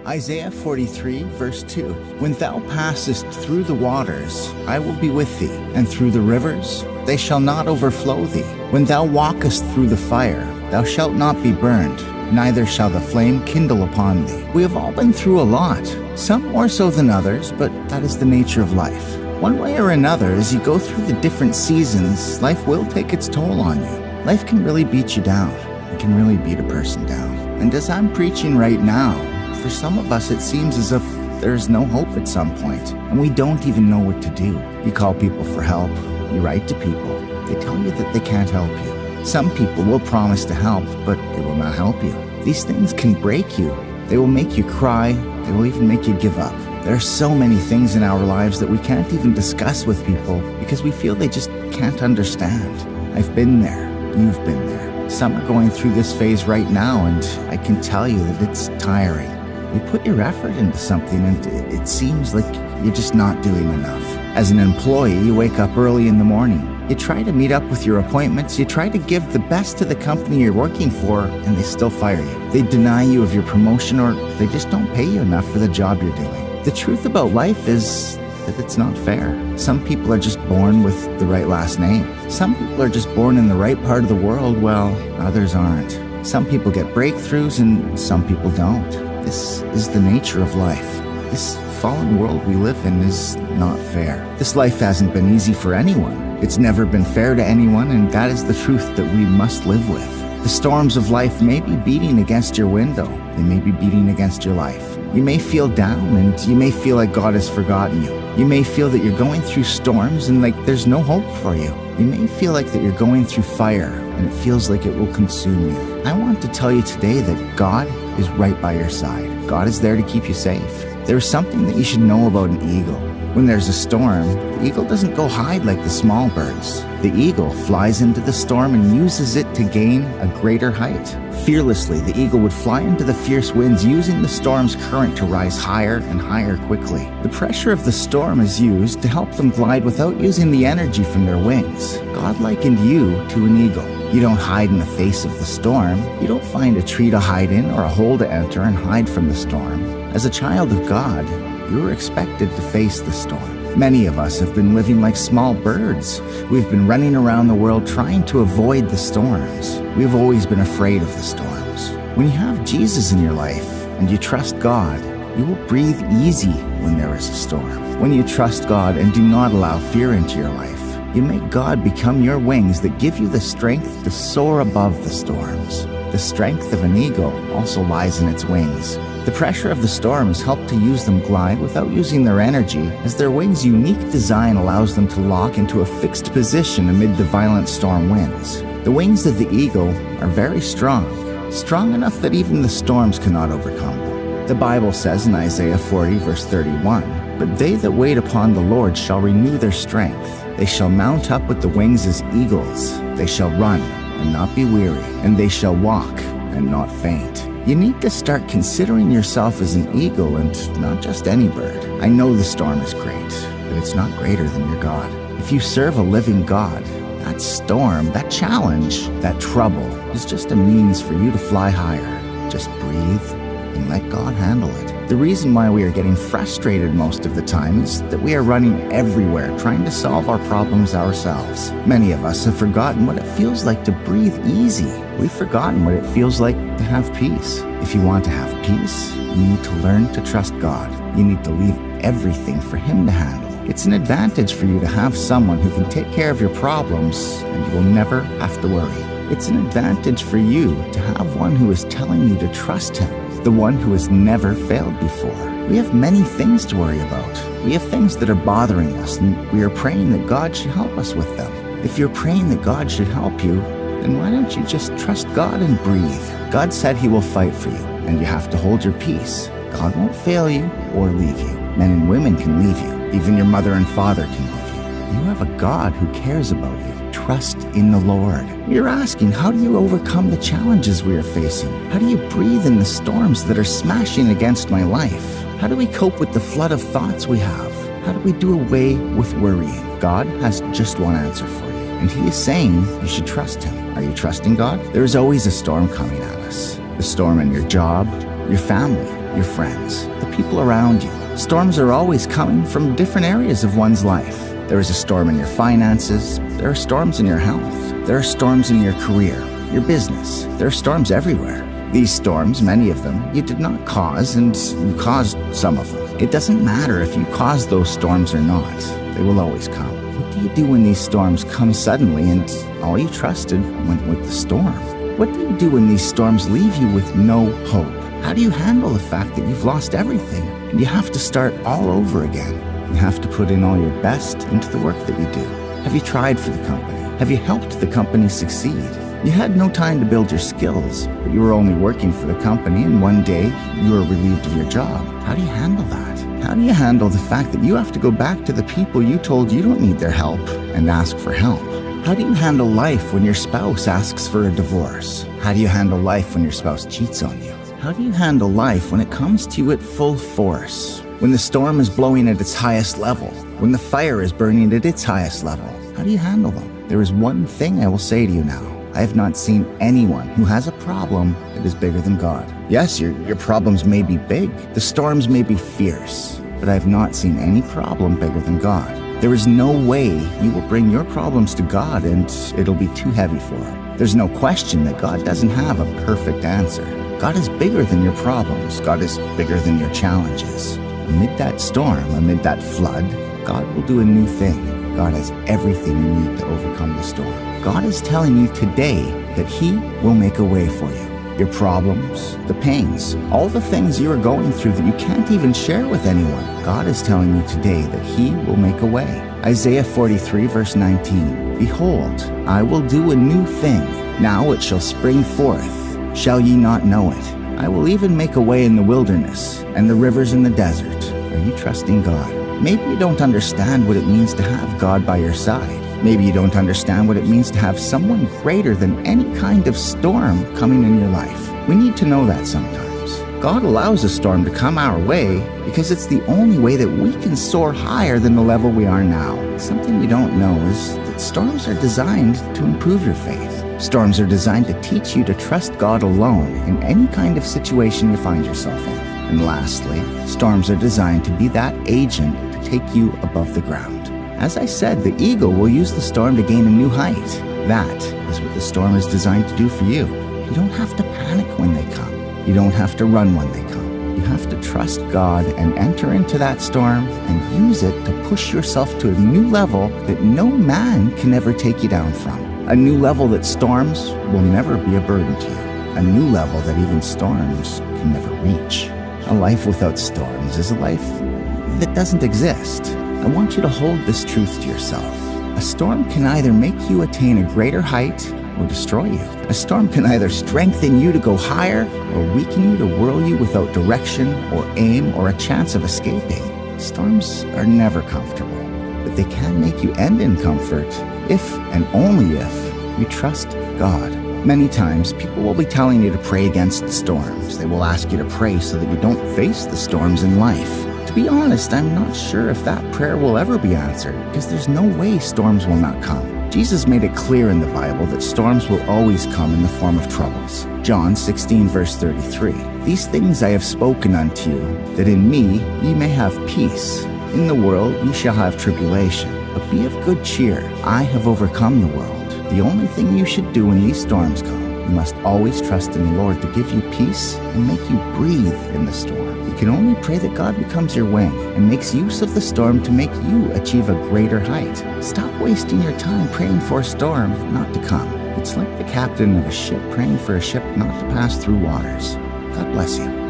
Isaiah 43, verse 2. When thou passest through the waters, I will be with thee, and through the rivers, they shall not overflow thee. When thou walkest through the fire, thou shalt not be burned, neither shall the flame kindle upon thee. We have all been through a lot, some more so than others, but that is the nature of life. One way or another, as you go through the different seasons, life will take its toll on you. Life can really beat you down. It can really beat a person down. And as I'm preaching right now, for some of us, it seems as if there's no hope at some point, and we don't even know what to do. You call people for help. You write to people. They tell you that they can't help you. Some people will promise to help, but they will not help you. These things can break you. They will make you cry. They will even make you give up. There are so many things in our lives that we can't even discuss with people because we feel they just can't understand. I've been there. You've been there. Some are going through this phase right now, and I can tell you that it's tiring. You put your effort into something and it seems like you're just not doing enough. As an employee, you wake up early in the morning. You try to meet up with your appointments. You try to give the best to the company you're working for, and they still fire you. They deny you of your promotion, or they just don't pay you enough for the job you're doing. The truth about life is that it's not fair. Some people are just born with the right last name. Some people are just born in the right part of the world, while others aren't. Some people get breakthroughs and some people don't. This is the nature of life. This fallen world we live in is not fair. This life hasn't been easy for anyone. It's never been fair to anyone, and that is the truth that we must live with. The storms of life may be beating against your window. They may be beating against your life. You may feel down, and you may feel like God has forgotten you. You may feel that you're going through storms and like there's no hope for you. You may feel like that you're going through fire and it feels like it will consume you. I want to tell you today that God is right by your side. God is there to keep you safe. There is something that you should know about an eagle. When there's a storm, the eagle doesn't go hide like the small birds. The eagle flies into the storm and uses it to gain a greater height. Fearlessly, the eagle would fly into the fierce winds, using the storm's current to rise higher and higher quickly. The pressure of the storm is used to help them glide without using the energy from their wings. God likened you to an eagle. You don't hide in the face of the storm. You don't find a tree to hide in or a hole to enter and hide from the storm. As a child of God, you are expected to face the storm. Many of us have been living like small birds. We've been running around the world trying to avoid the storms. We've always been afraid of the storms. When you have Jesus in your life and you trust God, you will breathe easy when there is a storm. When you trust God and do not allow fear into your life, you make God become your wings that give you the strength to soar above the storms. The strength of an eagle also lies in its wings. The pressure of the storms help to use them glide without using their energy, as their wings' unique design allows them to lock into a fixed position amid the violent storm winds. The wings of the eagle are very strong enough that even the storms cannot overcome them. The Bible says in Isaiah 40, verse 31, "But they that wait upon the Lord shall renew their strength. They shall mount up with the wings as eagles. They shall run and not be weary, and they shall walk and not faint." You need to start considering yourself as an eagle and not just any bird. I know the storm is great, but it's not greater than your God. If you serve a living God, that storm, that challenge, that trouble is just a means for you to fly higher. Just breathe and let God handle it. The reason why we are getting frustrated most of the time is that we are running everywhere trying to solve our problems ourselves. Many of us have forgotten what it feels like to breathe easy. We've forgotten what it feels like to have peace. If you want to have peace, you need to learn to trust God. You need to leave everything for Him to handle. It's an advantage for you to have someone who can take care of your problems, and you will never have to worry. It's an advantage for you to have one who is telling you to trust Him, the one who has never failed before. We have many things to worry about. We have things that are bothering us, and we are praying that God should help us with them. If you're praying that God should help you, then why don't you just trust God and breathe? God said He will fight for you, and you have to hold your peace. God won't fail you or leave you. Men and women can leave you. Even your mother and father can leave you. You have a God who cares about you. Trust in the Lord. You're asking, how do you overcome the challenges we are facing? How do you breathe in the storms that are smashing against my life? How do we cope with the flood of thoughts we have? How do we do away with worrying? God has just one answer for you, and He is saying you should trust Him. Are you trusting God? There is always a storm coming at us. The storm in your job, your family, your friends, the people around you. Storms are always coming from different areas of one's life. There is a storm in your finances. There are storms in your health. There are storms in your career, your business. There are storms everywhere. These storms, many of them, you did not cause, and you caused some of them. It doesn't matter if you caused those storms or not. They will always come. What do you do when these storms come suddenly and all you trusted went with the storm? What do you do when these storms leave you with no hope? How do you handle the fact that you've lost everything and you have to start all over again? You have to put in all your best into the work that you do. Have you tried for the company? Have you helped the company succeed? You had no time to build your skills, but you were only working for the company, and one day you were relieved of your job. How do you handle that? How do you handle the fact that you have to go back to the people you told you don't need their help and ask for help? How do you handle life when your spouse asks for a divorce? How do you handle life when your spouse cheats on you? How do you handle life when it comes to you at full force? When the storm is blowing at its highest level? When the fire is burning at its highest level? How do you handle them? There is one thing I will say to you now. I have not seen anyone who has a problem that is bigger than God. Yes, your problems may be big. The storms may be fierce. But I have not seen any problem bigger than God. There is no way you will bring your problems to God and it'll be too heavy for Him. There's no question that God doesn't have a perfect answer. God is bigger than your problems. God is bigger than your challenges. Amid that storm, amid that flood, God will do a new thing. God has everything you need to overcome the storm. God is telling you today that He will make a way for you. Your problems, the pains, all the things you are going through that you can't even share with anyone. God is telling you today that He will make a way. Isaiah 43 verse 19. Behold, I will do a new thing. Now it shall spring forth. Shall ye not know it? I will even make a way in the wilderness and the rivers in the desert. Are you trusting God? Maybe you don't understand what it means to have God by your side. Maybe you don't understand what it means to have someone greater than any kind of storm coming in your life. We need to know that sometimes. God allows a storm to come our way because it's the only way that we can soar higher than the level we are now. Something you don't know is that storms are designed to improve your faith. Storms are designed to teach you to trust God alone in any kind of situation you find yourself in. And lastly, storms are designed to be that agent to take you above the ground. As I said, the eagle will use the storm to gain a new height. That is what the storm is designed to do for you. You don't have to panic when they come. You don't have to run when they come. You have to trust God and enter into that storm and use it to push yourself to a new level that no man can ever take you down from. A new level that storms will never be a burden to you. A new level that even storms can never reach. A life without storms is a life that doesn't exist. I want you to hold this truth to yourself. A storm can either make you attain a greater height or destroy you. A storm can either strengthen you to go higher or weaken you to whirl you without direction or aim or a chance of escaping. Storms are never comfortable, but they can make you end in comfort if and only if you trust God. Many times, people will be telling you to pray against the storms. They will ask you to pray so that you don't face the storms in life. To be honest, I'm not sure if that prayer will ever be answered, because there's no way storms will not come. Jesus made it clear in the Bible that storms will always come in the form of troubles. John 16 verse 33. These things I have spoken unto you, that in me ye may have peace. In the world ye shall have tribulation, but be of good cheer. I have overcome the world. The only thing you should do when these storms come, you must always trust in the Lord to give you peace and make you breathe in the storm. You can only pray that God becomes your wing and makes use of the storm to make you achieve a greater height. Stop wasting your time praying for a storm not to come. It's like the captain of a ship praying for a ship not to pass through waters. God bless you.